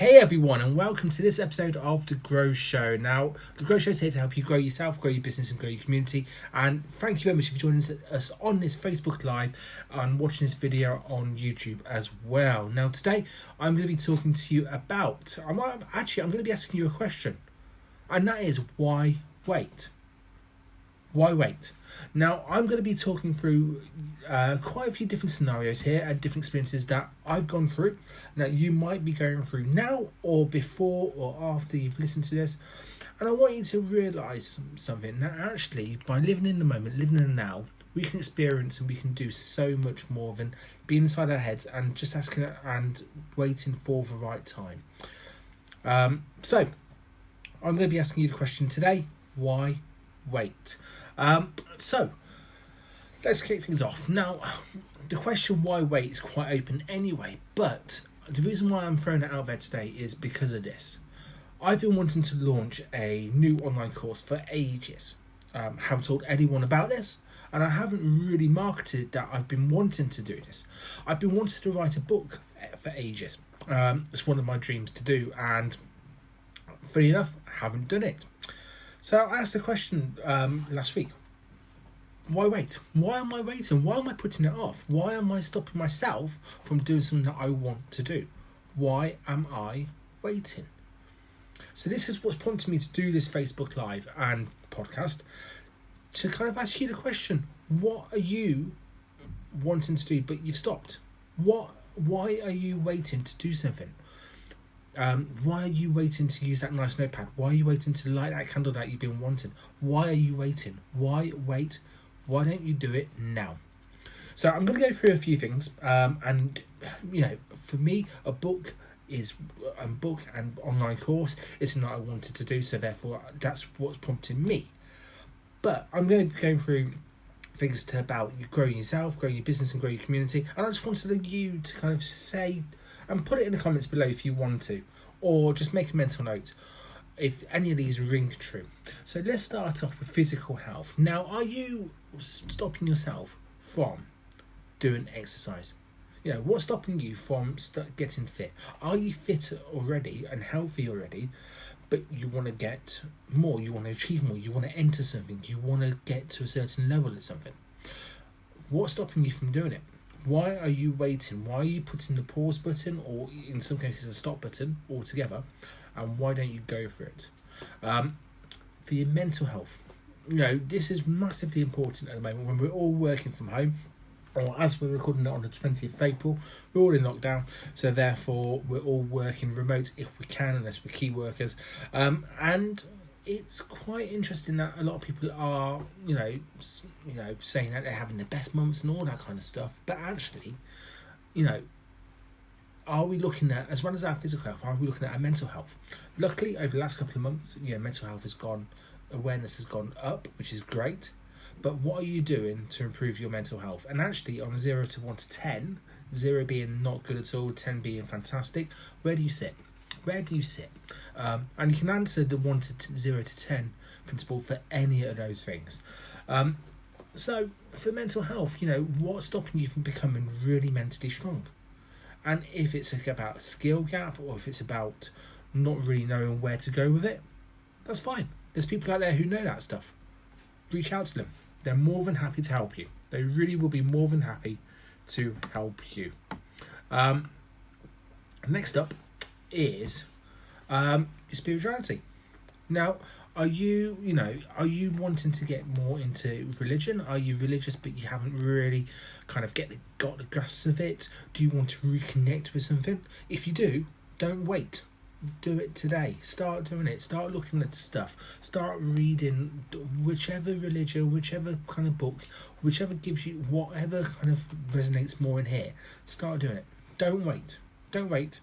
Hey everyone, and welcome to this episode of The Grow Show. Now, The Grow Show is here to help you grow yourself, grow your business and grow your community. And thank you very much for joining us on this Facebook Live and watching this video on YouTube as well. Now today, I'm going to be talking to you about, I'm going to be asking you a question. And that is, why wait? Why wait? Now, I'm going to be talking through quite a few different scenarios here and different experiences that I've gone through. Now, you might be going through now or before or after you've listened to this. And I want you to realise something. That actually, by living in the moment, living in the now, we can experience and we can do so much more than being inside our heads and just asking and waiting for the right time. So, I'm going to be asking you the question today, why wait? So let's kick things off. Now, the question why wait is quite open anyway, but the reason why I'm throwing it out there today is because of this. I've been wanting to launch a new online course for ages. Haven't told anyone about this, and I haven't really marketed that I've been wanting to do this. I've been wanting to write a book for ages. It's one of my dreams to do, and funny enough, haven't done it. So I asked the question last week, why wait? Why am I waiting? Why am I putting it off? Why am I stopping myself from doing something that I want to do? Why am I waiting? So this is what's prompted me to do this Facebook Live and podcast, to kind of ask you the question, what are you wanting to do but you've stopped? Why are you waiting to do something? Why are you waiting to use that nice notepad? Why are you waiting to light that candle that you've been wanting? Why are you waiting? Why wait? Why don't you do it now? So I'm going to go through a few things. And, you know, for me, a book and online course is something that I wanted to do. So therefore, that's what's prompting me. But I'm going to be going through things about you growing yourself, growing your business and growing your community. And I just wanted you to kind of say, and put it in the comments below if you want to, or just make a mental note if any of these ring true. So let's start off with physical health. Now, are you stopping yourself from doing exercise? You know, what's stopping you from getting fit? Are you fit already and healthy already, but you want to get more, you want to achieve more, you want to enter something, you want to get to a certain level at something? What's stopping you from doing it? Why are you waiting? Why are you putting the pause button, or in some cases a stop button altogether? And why don't you go for it? For your mental health, you know, this is massively important at the moment when we're all working from home, or as we're recording it on the 20th of April, we're all in lockdown. So therefore, we're all working remote if we can, unless we're key workers. And it's quite interesting that a lot of people are, you know, saying that they're having the best months and all that kind of stuff. But actually, you know, are we looking at, as well as our physical health, are we looking at our mental health? Luckily, over the last couple of months, mental health has gone, awareness has gone up, which is great. But what are you doing to improve your mental health? And actually, on a 0 to 1 to 10, 0 being not good at all, 10 being fantastic, where do you sit? Where do you sit? And you can answer the 1 to 0 to 10 principle for any of those things. So for mental health, you know, what's stopping you from becoming really mentally strong? And if it's about a skill gap, or if it's about not really knowing where to go with it, that's fine. There's people out there who know that stuff. Reach out to them. They're more than happy to help you. They really will be more than happy to help you. Next up is your spirituality. Now, are you wanting to get more into religion? Are you religious but you haven't really kind of got the grasp of it? Do you want to reconnect with something? If you do, don't wait. Do it today. Start doing it. Start looking at stuff. Start reading whichever religion, whichever kind of book, whichever gives you whatever kind of resonates more in here. Start doing it. Don't wait. Don't wait.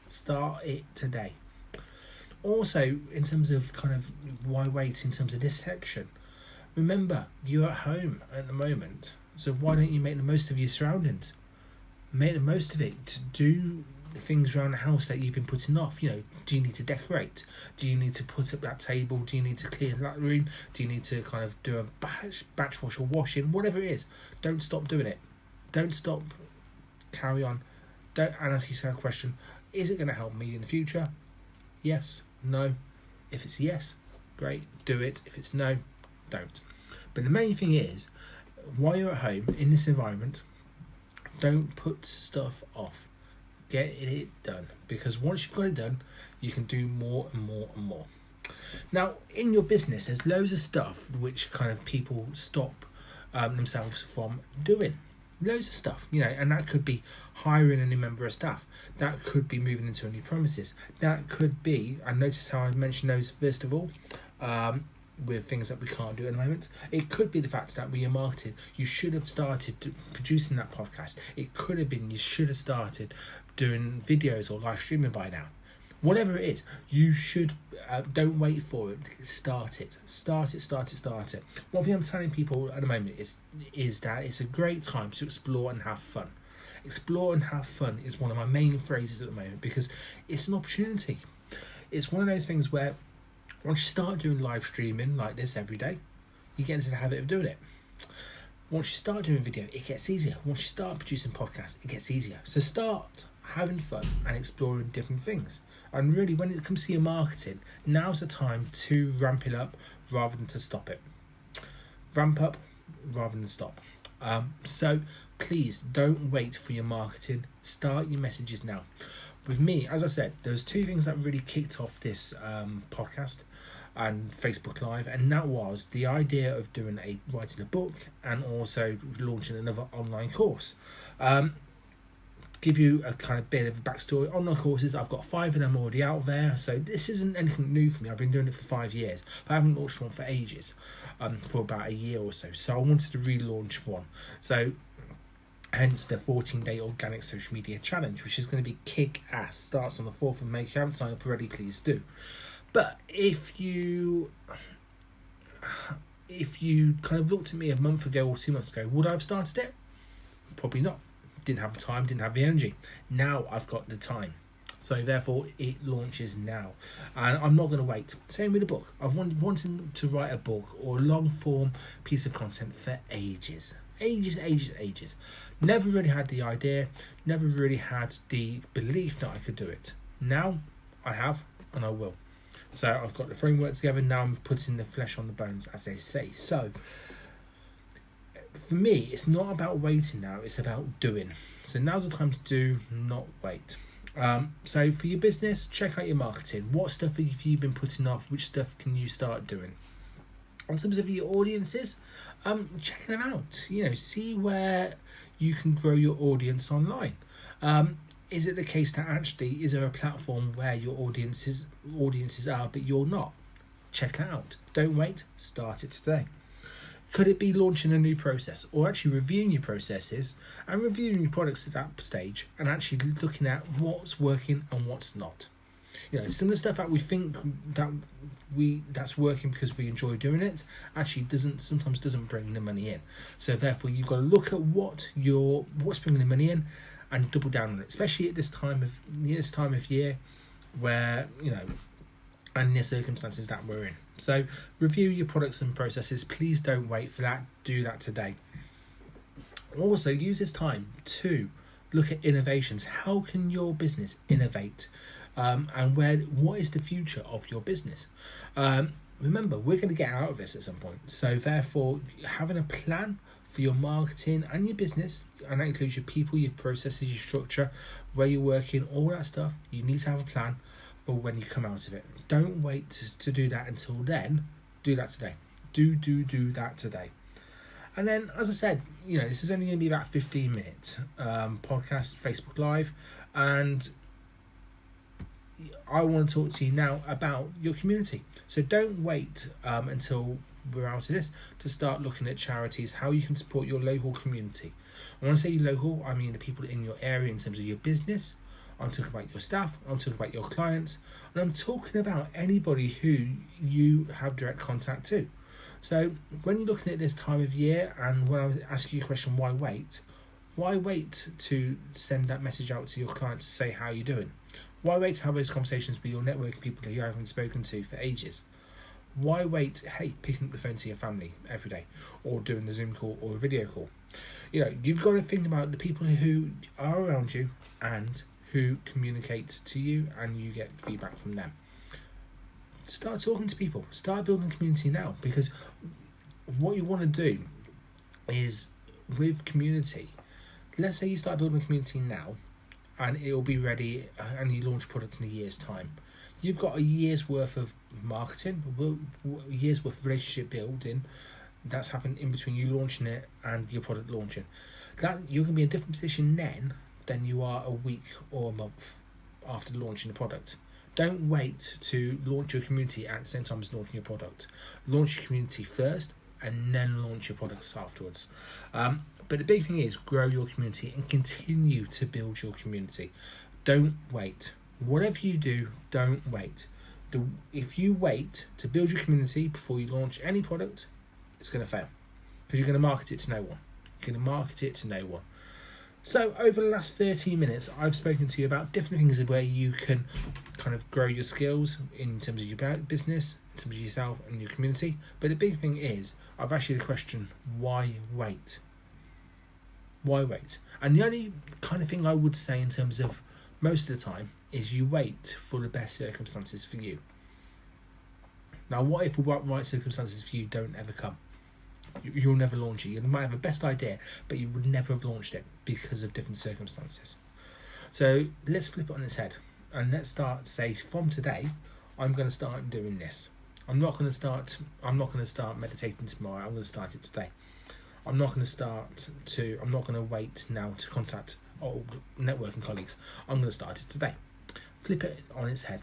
Start it today. Also, in terms of kind of why wait in terms of this section, remember, you're at home at the moment, so why don't you make the most of your surroundings? Make the most of it to do things around the house that you've been putting off. You know, do you need to decorate? Do you need to put up that table? Do you need to clear that room? Do you need to kind of do a batch wash or washing? Whatever it is, don't stop doing it. Don't stop. Carry on. Don't, and ask yourself a question, Is it going to help me in the future? Yes, no. If it's yes, great, do it. If it's no, don't. But the main thing is, while you're at home in this environment, don't put stuff off. Get it done, because once you've got it done, you can do more and more and more. Now, in your business, there's loads of stuff which kind of people stop themselves from doing. Loads of stuff, and that could be hiring a new member of staff. That could be moving into a new premises. That could be, and notice how I mentioned those first of all, with things that we can't do at the moment. It could be the fact that when you're marketing, you should have started producing that podcast. It could have been you should have started doing videos or live streaming by now. Whatever it is, you should, don't wait for it, start it. One thing I'm telling people at the moment is that it's a great time to explore and have fun. Explore and have fun is one of my main phrases at the moment, because it's an opportunity. It's one of those things where once you start doing live streaming like this every day, you get into the habit of doing it. Once you start doing video, it gets easier. Once you start producing podcasts, it gets easier. So start having fun and exploring different things. And really, when it comes to your marketing, now's the time to ramp it up rather than to stop it. Ramp up rather than stop. So please don't wait for your marketing. Start your messages now. With me, as I said, there's two things that really kicked off this podcast and Facebook Live, and that was the idea of writing a book and also launching another online course. Give you a kind of bit of a backstory. Online courses, I've got 5 of them already out there, so this isn't anything new for me. I've been doing it for 5 years, but I haven't launched one for ages, for about a year or so. So I wanted to relaunch one. So hence the 14-day organic social media challenge, which is going to be kick-ass. Starts on the 4th of May. If you haven't signed up already, please do. But if you kind of looked at me a month ago or 2 months ago, would I have started it? Probably not. Didn't have the time, didn't have the energy. Now I've got the time. So therefore it launches now. And I'm not going to wait. Same with the book. I've wanted to write a book or a long form piece of content for ages. Ages. Never really had the idea, never really had the belief that I could do it. Now I have, and I will. So I've got the framework together. Now I'm putting the flesh on the bones, as they say. So for me, it's not about waiting now, it's about doing. So now's the time to do, not wait. So for your business, check out your marketing. What stuff have you been putting off? Which stuff can you start doing? In terms of your audiences, checking them out. See where you can grow your audience online. Is it the case that actually, is there a platform where your audiences are, but you're not? Check that out. Don't wait, start it today. Could it be launching a new process, or actually reviewing your processes and reviewing your products at that stage, and actually looking at what's working and what's not? Some of the stuff that we think that's working because we enjoy doing it actually sometimes doesn't bring the money in. So therefore, you've got to look at what's bringing the money in and double down on it, especially at this time of year, where and the circumstances that we're in. So review your products and processes. Please don't wait for that. Do that today. Also, use this time to look at innovations. How can your business innovate? And what is the future of your business? Remember, we're going to get out of this at some point. So therefore, having a plan for your marketing and your business, and that includes your people, your processes, your structure, where you're working, all that stuff, you need to have a plan for when you come out of it. Don't wait to do that until then. Do that today. Do that today. And then, as I said, this is only going to be about 15 minutes podcast, Facebook Live, and I want to talk to you now about your community. So don't wait until we're out of this to start looking at charities, how you can support your local community. And when I say local, I mean the people in your area in terms of your business. I'm talking about your staff, I'm talking about your clients, and I'm talking about anybody who you have direct contact to. So when you're looking at this time of year, and when I ask you a question, why wait? Why wait to send that message out to your clients to say how you're doing? Why wait to have those conversations with your networking people who you haven't spoken to for ages? Why wait, picking up the phone to your family every day, or doing a Zoom call or a video call? You've got to think about the people who are around you and who communicate to you and you get feedback from them. Start talking to people. Start building community now, because what you want to do is, with community, let's say you start building a community now and it will be ready and you launch products in a year's time. You've got a year's worth of marketing, a year's worth of relationship building that's happened in between you launching it and your product launching. That you're going to be in a different position then than you are a week or a month after launching the product. Don't wait to launch your community at the same time as launching your product. Launch your community first and then launch your products afterwards. But the big thing is grow your community and continue to build your community. Don't wait. Whatever you do, don't wait. If you wait to build your community before you launch any product, it's going to fail, because you're going to market it to no one. You're going to market it to no one. So over the last 30 minutes, I've spoken to you about different things where you can kind of grow your skills in terms of your business, in terms of yourself and your community. But the big thing is, I've asked you the question, why wait? Why wait? And the only kind of thing I would say in terms of most of the time is you wait for the best circumstances for you. Now, what if the right circumstances for you don't ever come? You'll never launch it. You might have the best idea, but you would never have launched it because of different circumstances. So let's flip it on its head and let's start, say, from today, I'm going to start doing this. I'm not going to start meditating tomorrow. I'm going to start it today. I'm not going to wait now to contact old networking colleagues. I'm going to start it today. Flip it on its head.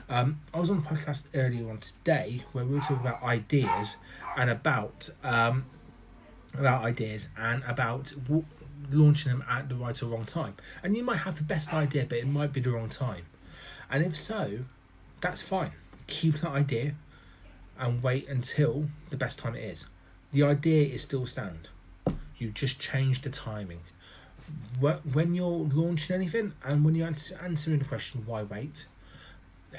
I was on a podcast earlier on today where we were talking about ideas and about launching them at the right or wrong time. And you might have the best idea, but it might be the wrong time. And if so, that's fine. Keep that idea and wait until the best time it is. The idea is still stand. You just change the timing. When you're launching anything and when you're answering the question, why wait?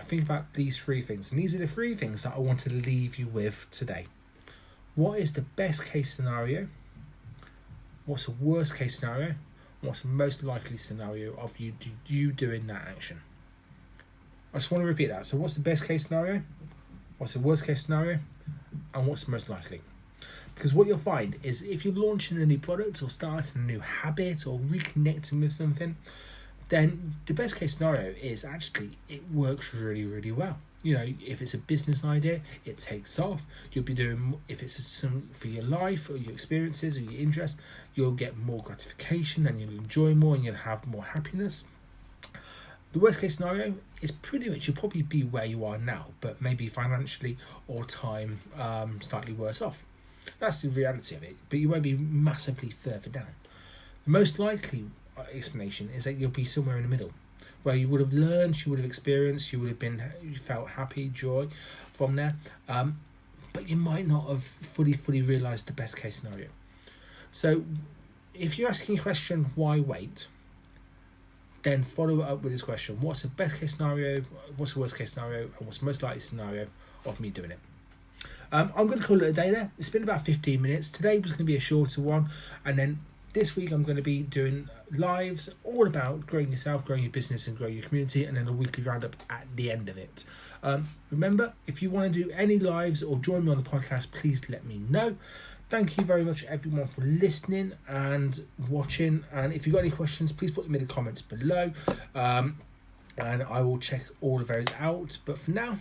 Think about these three things. And these are the three things that I want to leave you with today. What is the best case scenario? What's the worst case scenario? What's the most likely scenario of you doing that action? I just want to repeat that. So what's the best case scenario? What's the worst case scenario? And what's the most likely? Because what you'll find is if you're launching a new product or starting a new habit or reconnecting with something, then the best case scenario is actually it works really, really well. You know, if it's a business idea, it takes off. You'll be doing, if it's something for your life or your experiences or your interest, you'll get more gratification and you'll enjoy more and you'll have more happiness. The worst case scenario is pretty much you'll probably be where you are now, but maybe financially or time slightly worse off. That's the reality of it, but you won't be massively further down. The most likely explanation is that you'll be somewhere in the middle, where you would have learned, you would have experienced, you felt happy, joy from there, but you might not have fully realised the best case scenario. So if you're asking a question, why wait, then follow it up with this question: what's the best case scenario, what's the worst case scenario, and what's the most likely scenario of me doing it? I'm going to call it a day there. It's been about 15 minutes. Today was going to be a shorter one, and then this week I'm going to be doing lives all about growing yourself, growing your business and growing your community, and then a weekly roundup at the end of it. Remember, if you want to do any lives or join me on the podcast, please let me know. Thank you very much everyone for listening and watching, and if you've got any questions, please put them in the comments below, and I will check all of those out. But for now,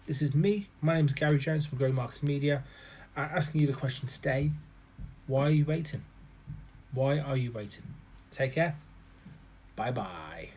this is me. My name is Gary Jones from Grow Markets Media, asking you the question today: why are you waiting? Why are you waiting? Take care. Bye-bye.